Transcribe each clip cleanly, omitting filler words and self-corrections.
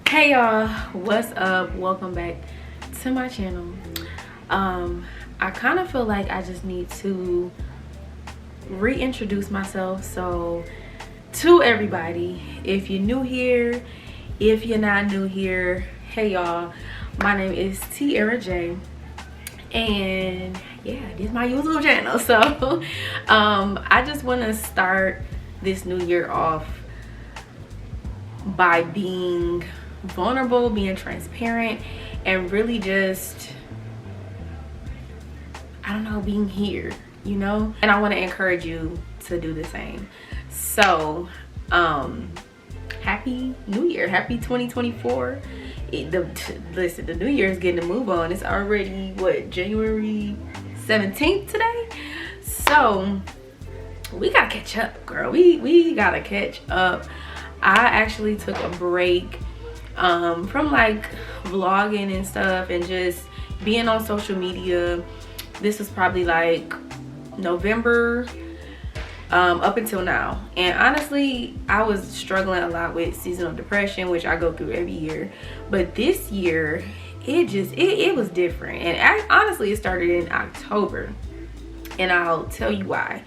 Hey y'all, what's up? Welcome back to my channel. I kind of feel like I just need to reintroduce myself. So to everybody, if you're new here, if you're not new here, hey y'all, my name is Tierra and yeah, this is my YouTube channel. So I just want to start this new year off by being vulnerable, being transparent, and really just, I don't know, being here, you know? And I want to encourage you to do the same. So happy new year, happy 2024. Listen, the new year is getting a move on. It's already what, January 17th today? So we gotta catch up, girl. We gotta catch up. I actually took a break from like vlogging and stuff and just being on social media. This was probably like November up until now, and honestly I was struggling a lot with seasonal depression, which I go through every year, but this year it was different. And honestly it started in October, and I'll tell you why.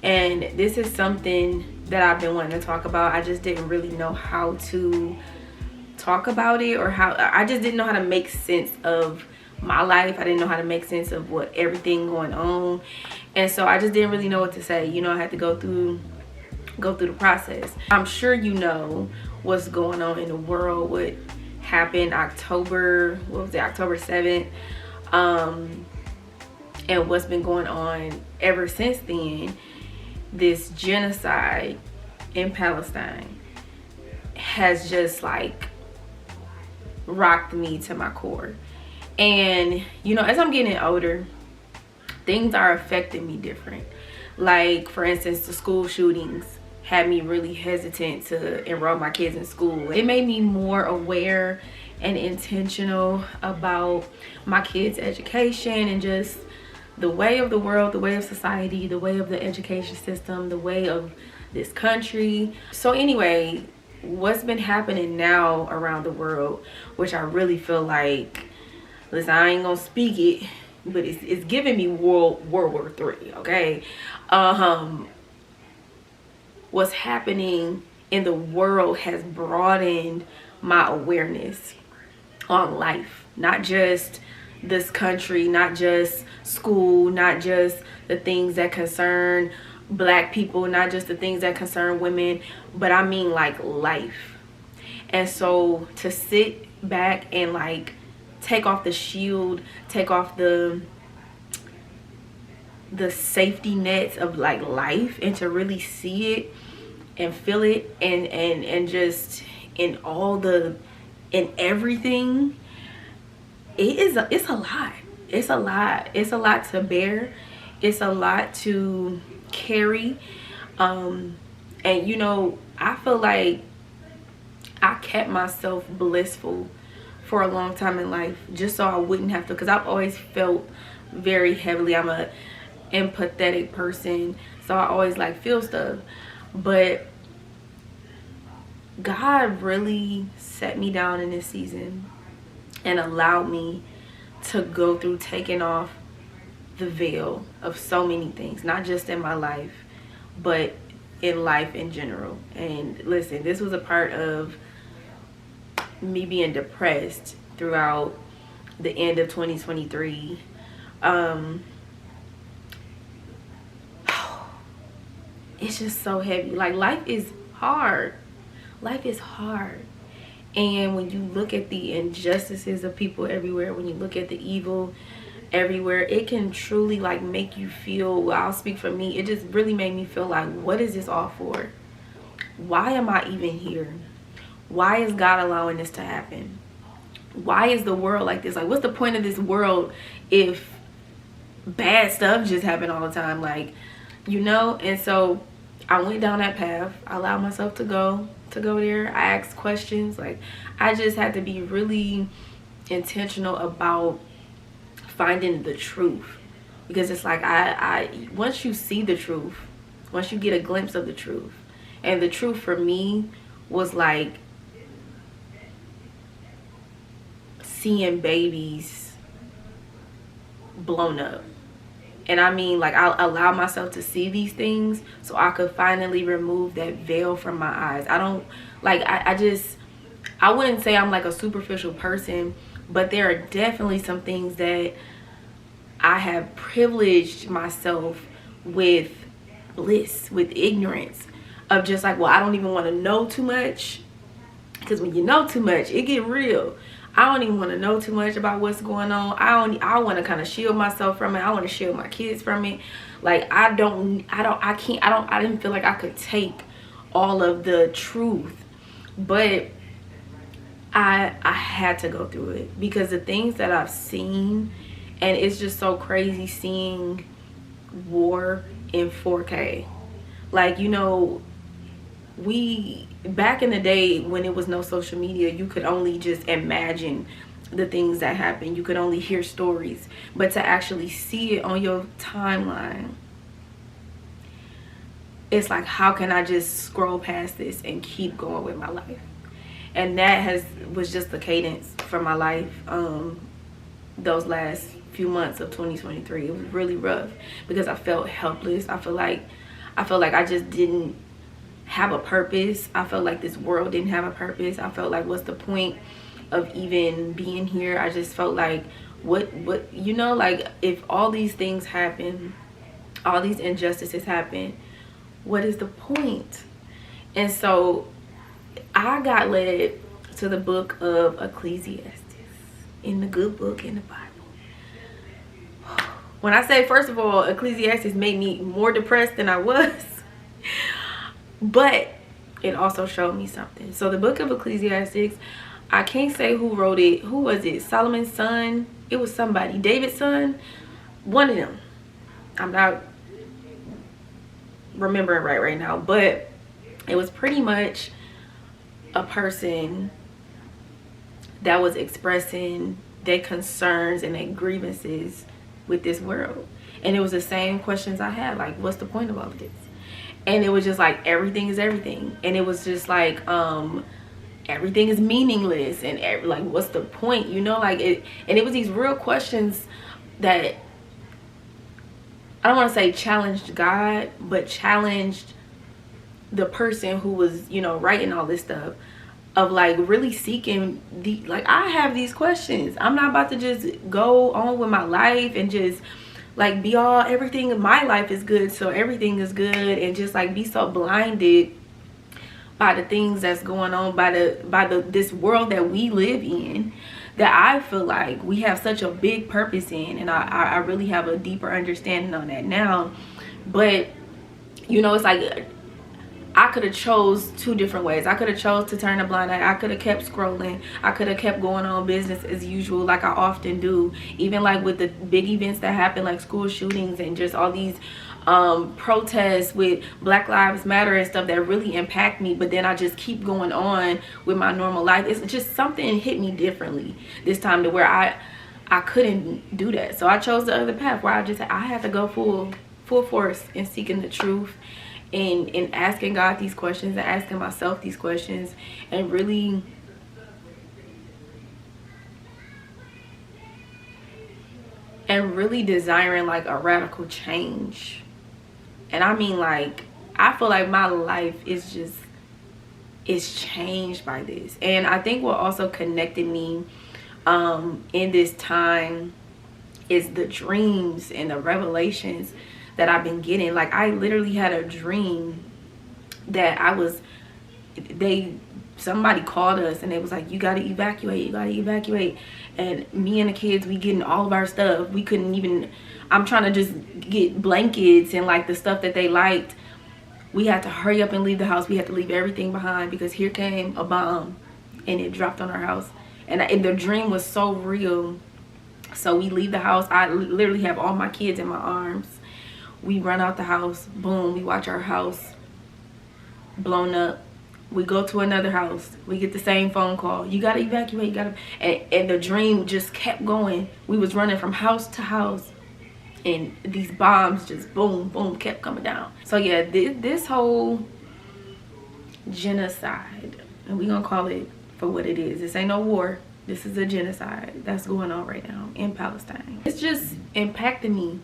And this is something that I've been wanting to talk about. I just didn't really know how to talk about it, or I just didn't know how to make sense of my life. I didn't know how to make sense of what everything going on, and so I just didn't really know what to say. You know, I had to go through the process. I'm sure you know what's going on in the world, what happened October 7th, and what's been going on ever since then. This genocide in Palestine has just like rocked me to my core. And you know, as I'm getting older, things are affecting me different. Like for instance, the school shootings had me really hesitant to enroll my kids in school. It made me more aware and intentional about my kids' education and just the way of the world, the way of society, the way of the education system, the way of this country. So anyway, what's been happening now around the world, which I really feel like, listen, I ain't gonna speak it, but it's giving me World War III, okay? What's happening in the world has broadened my awareness on life, not just this country, not just school, not just the things that concern black people, not just the things that concern women, but I mean like life. And so to sit back and like take off the shield, take off the safety nets of like life, and to really see it and feel it and just in everything, it's a lot. It's a lot to bear. It's a lot to carry. And you know, I feel like I kept myself blissful for a long time in life just so I wouldn't have to, because I've always felt very heavily. I'm a empathetic person, so I always like feel stuff. But God really set me down in this season and allowed me to go through taking off the veil of so many things, not just in my life, but in life in general. And listen, this was a part of me being depressed throughout the end of 2023. It's just so heavy. Like, life is hard. Life is hard. And when you look at the injustices of people everywhere, when you look at the evil everywhere, it can truly like make you feel, well, I'll speak for me, it just really made me feel like, what is this all for? Why am I even here? Why is God allowing this to happen? Why is the world like this? Like, what's the point of this world if bad stuff just happen all the time? Like, you know? And so I went down that path. I allowed myself to go there. I asked questions. Like, I just had to be really intentional about finding the truth, because it's like I once you see the truth, once you get a glimpse of the truth, and the truth for me was like seeing babies blown up. And I mean, like, I allow myself to see these things so I could finally remove that veil from my eyes. I don't, like, I wouldn't say I'm like a superficial person, but there are definitely some things that I have privileged myself with bliss, with ignorance, of just like, well, I don't even want to know too much, because when you know too much, it get real. I don't even want to know too much about what's going on. I want to kind of shield myself from it. I want to shield my kids from it. Like, I didn't feel like I could take all of the truth, but I had to go through it, because the things that I've seen, and it's just so crazy seeing war in 4K. Like, you know, back in the day when it was no social media, you could only just imagine the things that happen. You could only hear stories, but to actually see it on your timeline, it's like, how can I just scroll past this and keep going with my life? And that was just the cadence for my life those last few months of 2023. It was really rough, because I felt helpless. I feel like I just didn't have a purpose. I felt like this world didn't have a purpose. I felt like, what's the point of even being here? I just felt like, what you know, like, if all these things happen, all these injustices happen, what is the point? And so I got led to the book of Ecclesiastes, in the good book in the Bible. When I say, first of all, Ecclesiastes made me more depressed than I was, but it also showed me something. So the book of Ecclesiastes, I can't say who wrote it. Who was it? Solomon's son? It was somebody. David's son? One of them. I'm not remembering right now, but it was pretty much a person that was expressing their concerns and their grievances with this world. And it was the same questions I had, like, what's the point of all of this? And it was just like, everything is everything. And it was just like, everything is meaningless, and like, what's the point, you know? Like, and it was these real questions that, I don't want to say challenged God, but challenged the person who was, you know, writing all this stuff, of like really seeking like, I have these questions. I'm not about to just go on with my life and just like be all, everything in my life is good, so everything is good, and just like be so blinded by the things that's going on, by this world that we live in, that I feel like we have such a big purpose in. And I really have a deeper understanding on that now. But you know, it's like, I could have chose two different ways. I could have chose to turn a blind eye. I could have kept scrolling. I could have kept going on business as usual, like I often do. Even like with the big events that happen, like school shootings and just all these protests with Black Lives Matter and stuff that really impact me. But then I just keep going on with my normal life. It's just something hit me differently this time, to where I couldn't do that. So I chose the other path, where I had to go full force in seeking the truth, and asking God these questions, and asking myself these questions, and really desiring like a radical change. And I mean, like, I feel like my life is changed by this. And I think what also connected me in this time is the dreams and the revelations that I've been getting. Like, I literally had a dream that somebody called us and they was like, you gotta evacuate. And me and the kids, we getting all of our stuff. We couldn't even, I'm trying to just get blankets and like the stuff that they liked. We had to hurry up and leave the house. We had to leave everything behind, because here came a bomb and it dropped on our house. And the dream was so real. So we leave the house. I literally have all my kids in my arms. We run out the house. Boom, we watch our house blown up. We go to another house. We get the same phone call. You gotta evacuate. And the dream just kept going. We was running from house to house, and these bombs just boom, boom, kept coming down. So yeah, this whole genocide, and we gonna call it for what it is. This ain't no war. This is a genocide that's going on right now in Palestine. It's just impacting me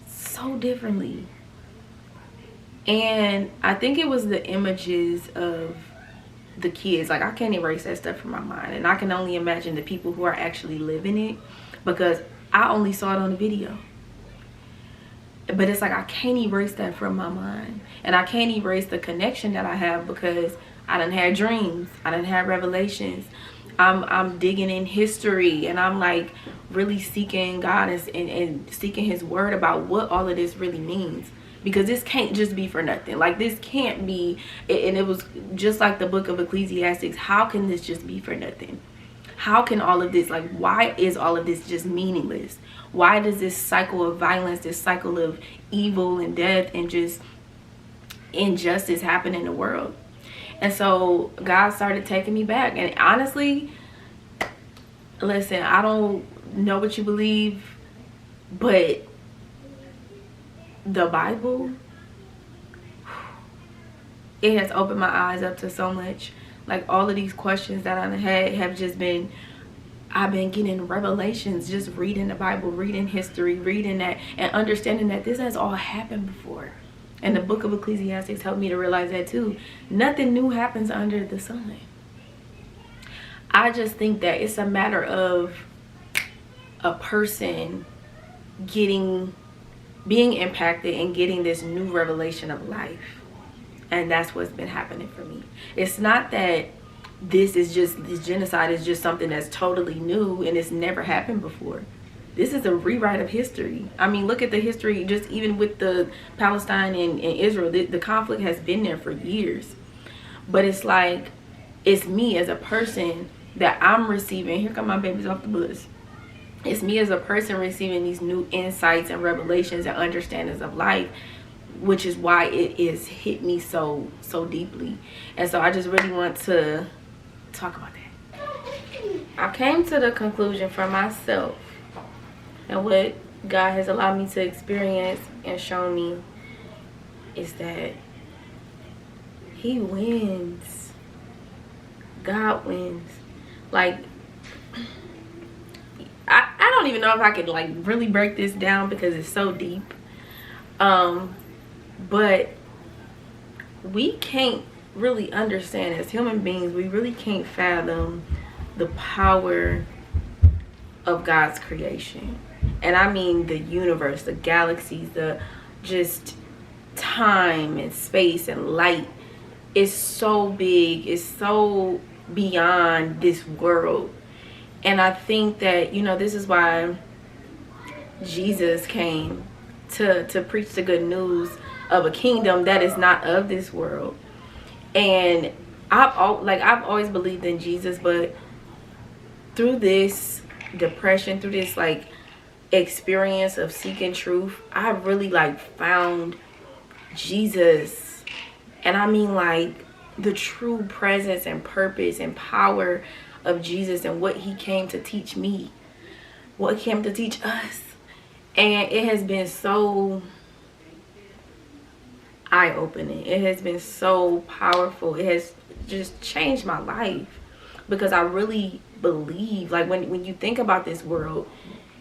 so differently. And I think it was the images of the kids. Like, I can't erase that stuff from my mind. And I can only imagine the people who are actually living it, because I only saw it on the video. But it's like, I can't erase that from my mind. And I can't erase the connection that I have, because I done had dreams. I done had revelations. I'm digging in history, and I'm like really seeking God and seeking his word about what all of this really means. Because this can't just be for nothing. Like, this can't be, and it was just like the book of Ecclesiastes. How can this just be for nothing? How can all of this, like, why is all of this just meaningless? Why does this cycle of violence, this cycle of evil and death and just injustice happen in the world? And so God started taking me back. And honestly, listen, I don't know what you believe, but the Bible, it has opened my eyes up to so much. Like, all of these questions that I had have just been, I've been getting revelations just reading the Bible, reading history, reading that, and understanding that this has all happened before. And the book of Ecclesiastes helped me to realize that too. Nothing new happens under the sun. I just think that it's a matter of a person being impacted and getting this new revelation of life. And that's what's been happening for me. It's not that this genocide is just something that's totally new and it's never happened before. This is a rewrite of history. I mean, look at the history, just even with the Palestine and Israel. The conflict has been there for years. But it's like, it's me as a person that I'm receiving. Here come my babies off the bus. It's me as a person receiving these new insights and revelations and understandings of life, which is why it is hit me so deeply. And so I just really want to talk about that. I came to the conclusion for myself, and what God has allowed me to experience and show me, is that he wins. God wins. Like, I don't even know if I could like really break this down because it's so deep. But we can't really understand, as human beings, we really can't fathom the power of God's creation. And I mean the universe, the galaxies, the just time and space and light is so big, it's so beyond this world. And I think that, you know, this is why Jesus came to preach the good news of a kingdom that is not of this world. And I've always believed in Jesus, but through this depression, through this like experience of seeking truth, I really like found Jesus. And I mean like the true presence and purpose and power of Jesus and what he came to teach me, what he came to teach us. And it has been so eye-opening. It has been so powerful. It has just changed my life, because I really believe, like, when you think about this world,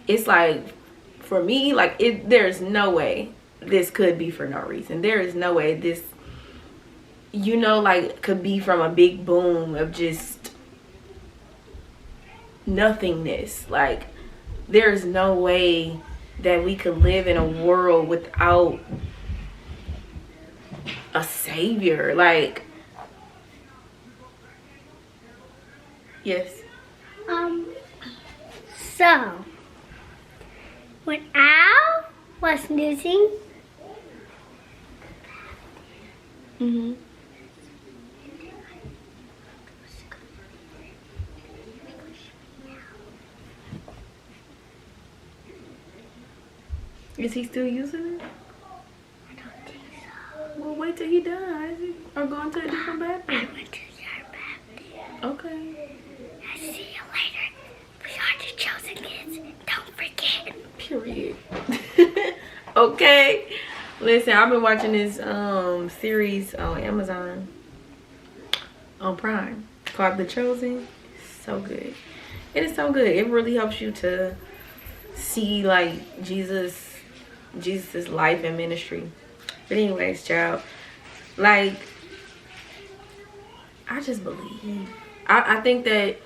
it's like, for me, like, there's no way this could be for no reason. There is no way this, you know, like, could be from a big boom of just nothingness. Like, there's no way that we could live in a world without a savior. Like, yes. So when I was snoozing, Is he still using it? I don't think so. Well, wait till he does. Or go into a different bathroom. I went to your bathroom. Okay. I'll see you later. We are the chosen kids. Don't forget. Period. Okay. Listen, I've been watching this series on Amazon, on Prime, called The CHOZN. so good. It is so good. It really helps you to see like Jesus's life and ministry. But anyways, child, like, I just believe. I think that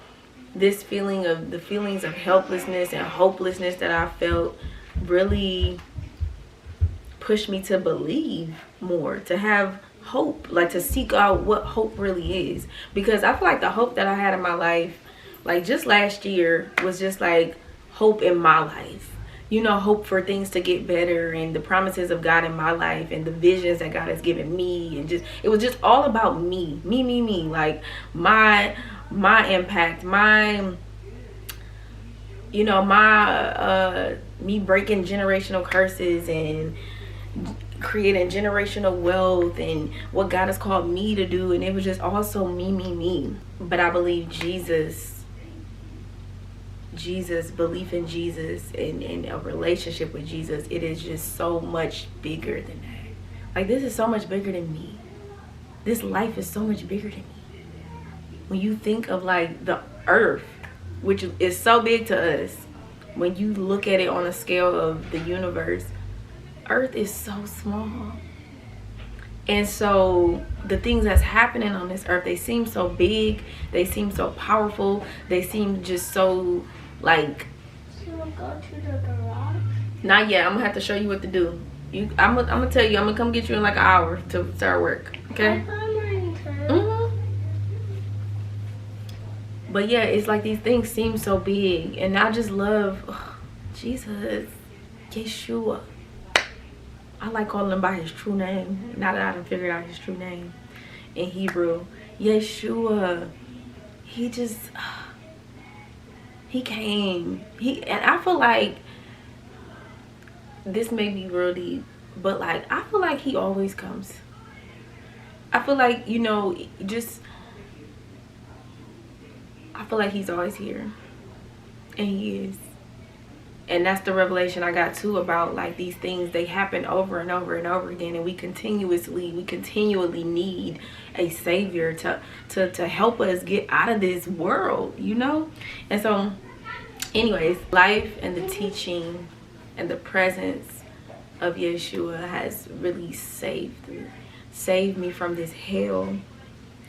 this feeling of the feelings of helplessness and hopelessness that I felt really pushed me to believe more, to have hope, like to seek out what hope really is. Because I feel like the hope that I had in my life, like just last year, was just like hope in my life. You know, hope for things to get better and the promises of God in my life and the visions that God has given me, and just it was just all about me, like my impact, my, you know, my me breaking generational curses and creating generational wealth and what God has called me to do. And it was just also me. But I believe Jesus, belief in Jesus and a relationship with Jesus, it is just so much bigger than that. Like, this is so much bigger than me. This life is so much bigger than me. When you think of like the earth, which is so big to us, when you look at it on a scale of the universe, earth is so small. And so the things that's happening on this earth, they seem so big, they seem so powerful, they seem just so like. So we'll go to the garage? Not yet. I'm gonna have to show you what to do. I'm gonna tell you. I'm gonna come get you in like an hour to start work. Okay. But yeah, it's like these things seem so big, and I just love Jesus, Yeshua. I like calling him by his true name. Now that I done figured out his true name in Hebrew, Yeshua. He just, he came. And I feel like this may be real deep, but like I feel like he always comes. I feel like, you know, I feel like he's always here, and he is. And that's the revelation I got too, about like these things, they happen over and over and over again, and we continually need a savior to help us get out of this world, you know. And so anyways, life and the teaching and the presence of Yeshua has really saved me from this hell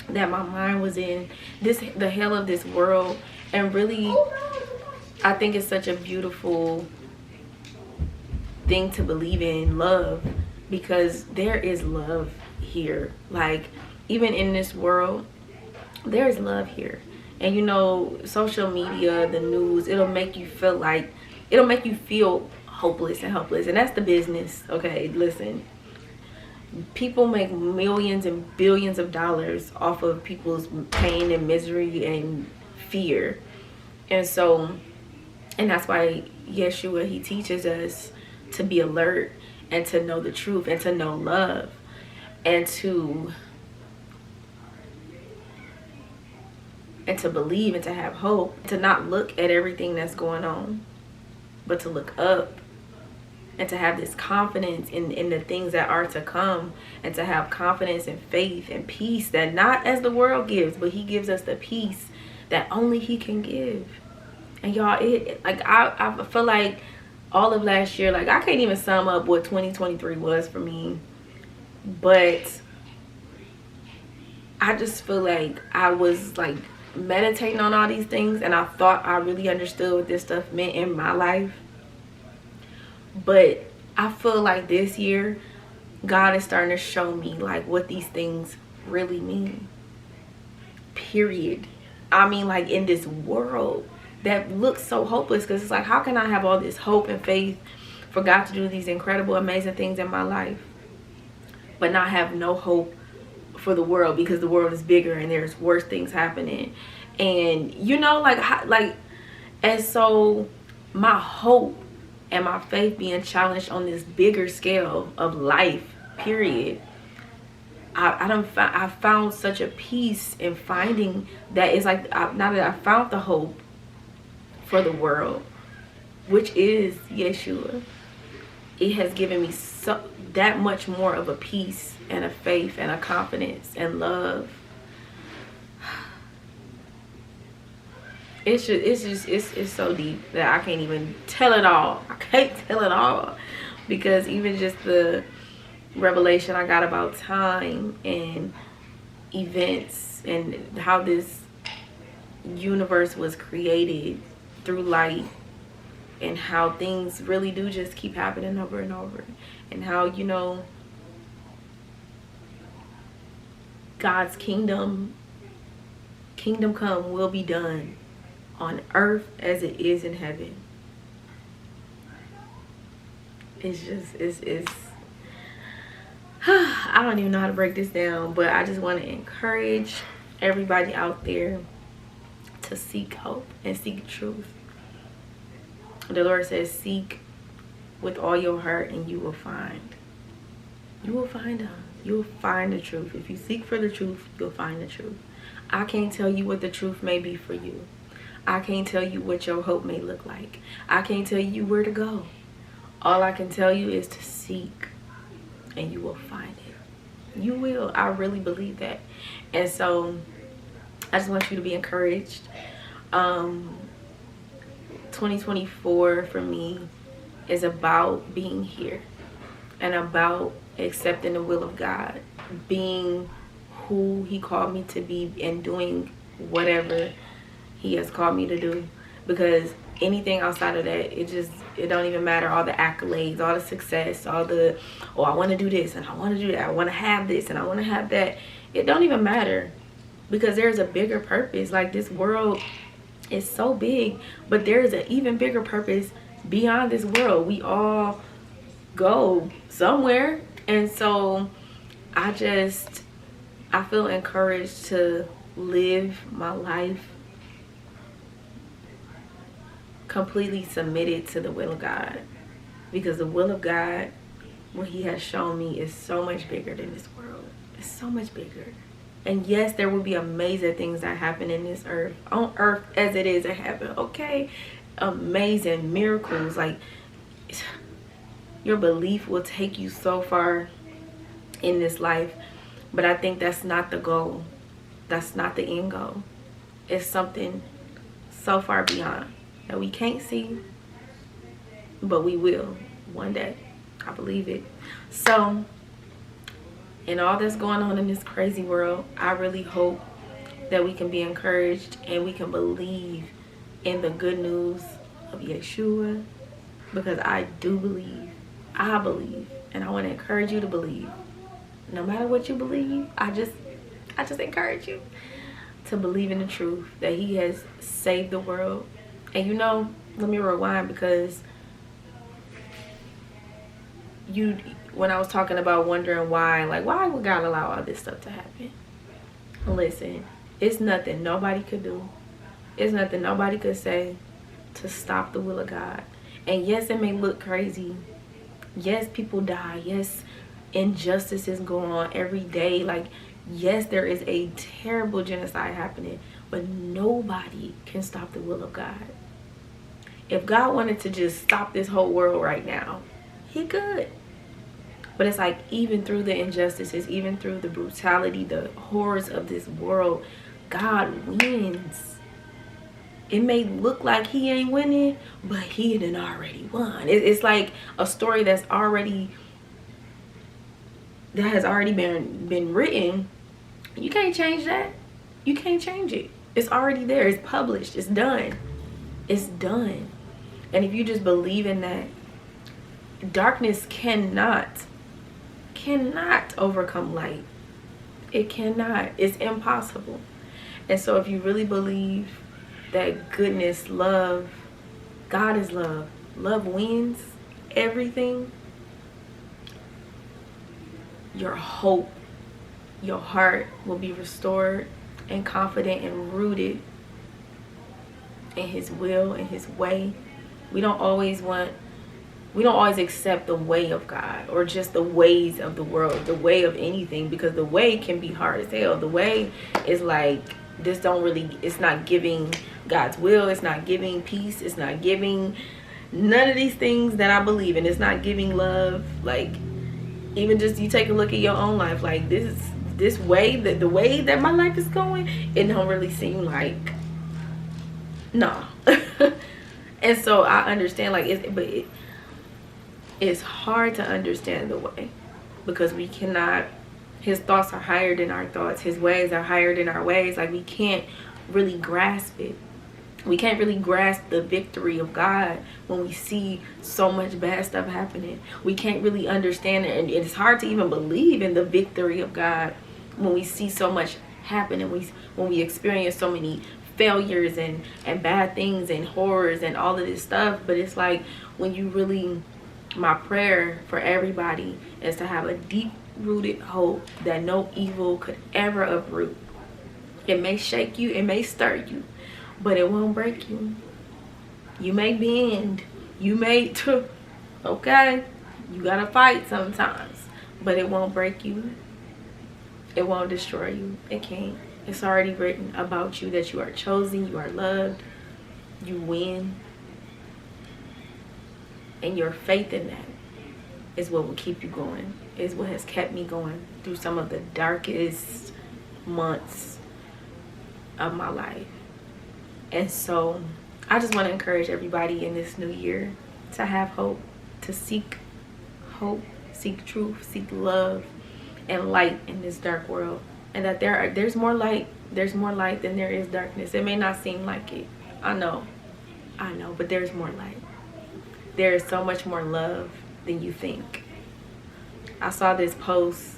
that my mind was in, the hell of this world. And really, I think it's such a beautiful thing to believe in, love, because there is love here. Like, even in this world, there is love here. And you know, social media, the news, it'll make you feel hopeless and helpless, and that's the business. Okay, listen, people make millions and billions of dollars off of people's pain and misery and fear. And so, and that's why Yeshua, he teaches us to be alert and to know the truth and to know love and to believe and to have hope, to not look at everything that's going on, but to look up and to have this confidence in the things that are to come, and to have confidence and faith and peace that not as the world gives, but he gives us the peace that only he can give. And y'all, I feel like all of last year, like I can't even sum up what 2023 was for me, but I just feel like I was like meditating on all these things, and I thought I really understood what this stuff meant in my life. But I feel like this year God is starting to show me like what these things really mean, period. I mean, like, in this world that looks so hopeless, because it's like, how can I have all this hope and faith for God to do these incredible, amazing things in my life, but not have no hope for the world, because the world is bigger and there's worse things happening. And you know, and so my hope and my faith being challenged on this bigger scale of life, period, I found such a peace in finding that. It's like, now that I found the hope for the world, which is Yeshua, it has given me that much more of a peace and a faith and a confidence and love. it's so deep that I can't even tell it all. I can't tell it all, because even just the revelation I got about time and events and how this universe was created through light, and how things really do just keep happening over and over, and how, you know, God's kingdom come will be done on earth as it is in heaven. It's just, it's I don't even know how to break this down, but I just want to encourage everybody out there to seek hope and seek truth. The Lord says, seek with all your heart and you will find. You will find them. You will find the truth. If you seek for the truth, you'll find the truth. I can't tell you what the truth may be for you. I can't tell you what your hope may look like. I can't tell you where to go. All I can tell you is to seek, and you will find it. You will. I really believe that. And so I just want you to be encouraged. 2024 for me is about being here and about accepting the will of God, being who he called me to be, and doing whatever he has called me to do. Because anything outside of that, it don't even matter. All the accolades, all the success, all the, oh, I want to do this and I want to do that, I want to have this and I want to have that, it don't even matter, because there's a bigger purpose. Like, this world is so big, but there's an even bigger purpose beyond this world. We all go somewhere. And so I feel encouraged to live my life completely submitted to the will of God, because the will of God, what he has shown me, is so much bigger than this world. It's so much bigger. And yes, there will be amazing things that happen in this earth, on earth as it is in heaven, okay? Amazing miracles. Like, your belief will take you so far in this life. But I think that's not the goal. That's not the end goal. It's something so far beyond that we can't see, but we will one day. I believe it. So, in all that's going on in this crazy world, I really hope that we can be encouraged and we can believe in the good news of Yeshua, because I do believe. I believe, and I want to encourage you to believe. No matter what you believe, I just encourage you to believe in the truth that he has saved the world. And you know, let me rewind, because when I was talking about wondering why, like, why would God allow all this stuff to happen? Listen, it's nothing nobody could do. It's nothing nobody could say to stop the will of God. And yes, it may look crazy. Yes, people die. Yes, injustices go on every day. Like, yes, there is a terrible genocide happening, but nobody can stop the will of God. If God wanted to just stop this whole world right now, he could. But it's like, even through the injustices, even through the brutality, the horrors of this world, God wins. It may look like he ain't winning, but he done already won. It's like a story that has already been written. You can't change that. You can't change it. It's already there. It's published. It's done. It's done. And if you just believe in that, darkness cannot overcome light. It cannot. It's impossible. And so if you really believe that goodness, love, God is love, love wins everything, your hope, your heart will be restored and confident and rooted in his will and his way. We don't always accept the way of God, or just the ways of the world, the way of anything, because the way can be hard as hell. The way is like, it's not giving God's will. It's not giving peace. It's not giving none of these things that I believe in. It's not giving love. Like, even just you take a look at your own life, like, this way, the way that my life is going, it don't really seem like No. And so I understand, like, it's hard to understand the way, because we cannot, his thoughts are higher than our thoughts, his ways are higher than our ways. Like, we can't really grasp it. We can't really grasp the victory of God when we see so much bad stuff happening. We can't really understand it, and it's hard to even believe in the victory of God when we see so much happen, and when we experience so many failures and bad things and horrors and all of this stuff. But it's like, when you really, my prayer for everybody is to have a deep rooted hope that no evil could ever uproot. It may shake you, it may stir you, but it won't break you. You may bend, you may okay, you gotta fight sometimes, but it won't break you. It won't destroy you. It can't. It's already written about you that you are chosen, you are loved, you win. And your faith in that is what will keep you going, is what has kept me going through some of the darkest months of my life. And so I just want to encourage everybody in this new year to have hope, to seek hope, seek truth, seek love and light in this dark world. And that there's more light than there is darkness. It may not seem like it. I know, but there's more light. There is so much more love than you think. I saw this post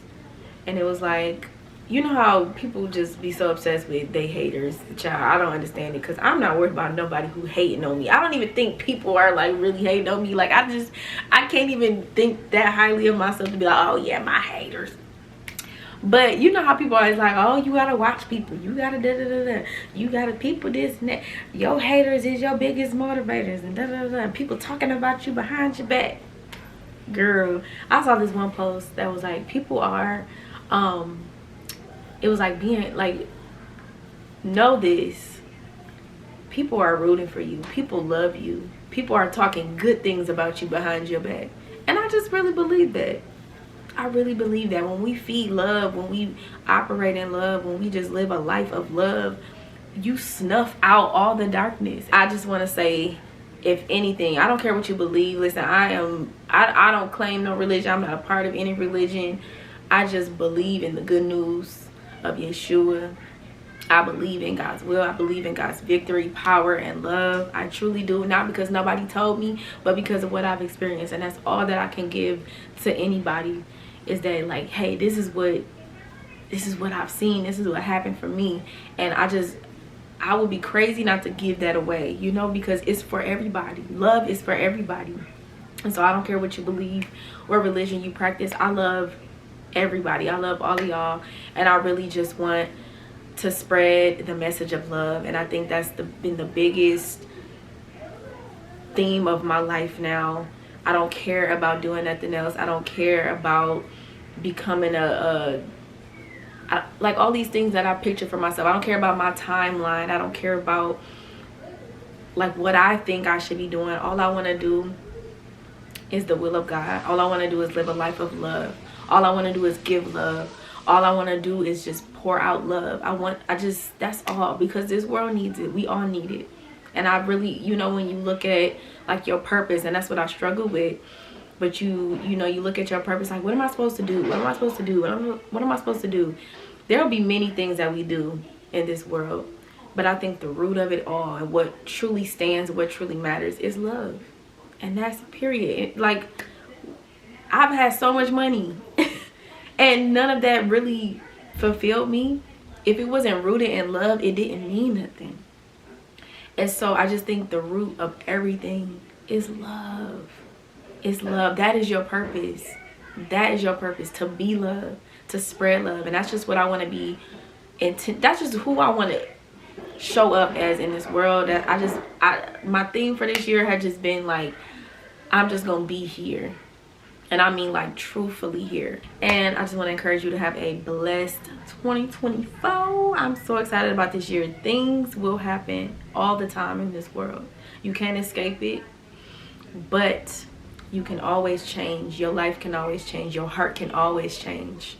and it was like, you know how people just be so obsessed with they haters? Child, I don't understand it, because I'm not worried about nobody who hating on me. I don't even think people are like really hating on me. Like, I can't even think that highly of myself to be like, oh yeah, my haters. But you know how people are always like, oh, you gotta watch people, you gotta da-da-da-da, you gotta people this and that, your haters is your biggest motivators, and da-da-da-da, people talking about you behind your back. Girl, I saw this one post that was like, people are it was like, being like, know this, people are rooting for you, people love you, people are talking good things about you behind your back. And I just really believe that. I really believe that when we feed love, when we operate in love, when we just live a life of love, you snuff out all the darkness. I just want to say, if anything, I don't care what you believe. Listen, I don't claim no religion. I'm not a part of any religion. I just believe in the good news of Yeshua. I believe in God's will. I believe in God's victory, power, and love. I truly do. Not because nobody told me, but because of what I've experienced. And that's all that I can give to anybody, is that, like, hey, this is what I've seen. This is what happened for me. And I would be crazy not to give that away, you know, because it's for everybody. Love is for everybody. And so I don't care what you believe or religion you practice. I love everybody. I love all of y'all. And I really just want to spread the message of love. And I think that's been the biggest theme of my life now. I don't care about doing nothing else. I don't care about becoming like all these things that I picture for myself. I don't care about my timeline. I don't care about like what I think I should be doing. All I want to do is the will of God. All I want to do is live a life of love. All I want to do is give love. All I want to do is just pour out love. That's all, because this world needs it. We all need it. And I really, you know, when you look at like your purpose, and that's what I struggle with, but you know, you look at your purpose like, what am I supposed to do? What am I supposed to do? What am I supposed to do? There'll be many things that we do in this world, but I think the root of it all, and what truly stands, what truly matters, is love. And that's period. Like, I've had so much money and none of that really fulfilled me. If it wasn't rooted in love, it didn't mean nothing. And so I just think the root of everything is love. It's love. That is your purpose. That is your purpose, to be love, to spread love. And that's just what I want to be. That's just who I want to show up as in this world. That my theme for this year had just been like, I'm just gonna be here. And I mean, like, truthfully here. And I just want to encourage you to have a blessed 2024. I'm so excited about this year. Things will happen all the time in this world. You can't escape it, but you can always change. Your life can always change. Your heart can always change.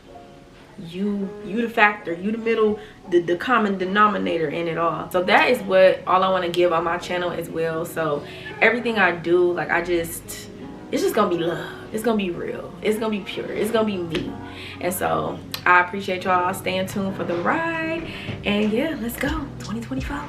you the factor, you the middle, the common denominator in it all. So that is what all I want to give on my channel as well. So everything I do, like, it's just gonna be love. It's gonna be real, it's gonna be pure, it's gonna be me. And so I appreciate y'all staying tuned for the ride. And yeah, let's go 2024.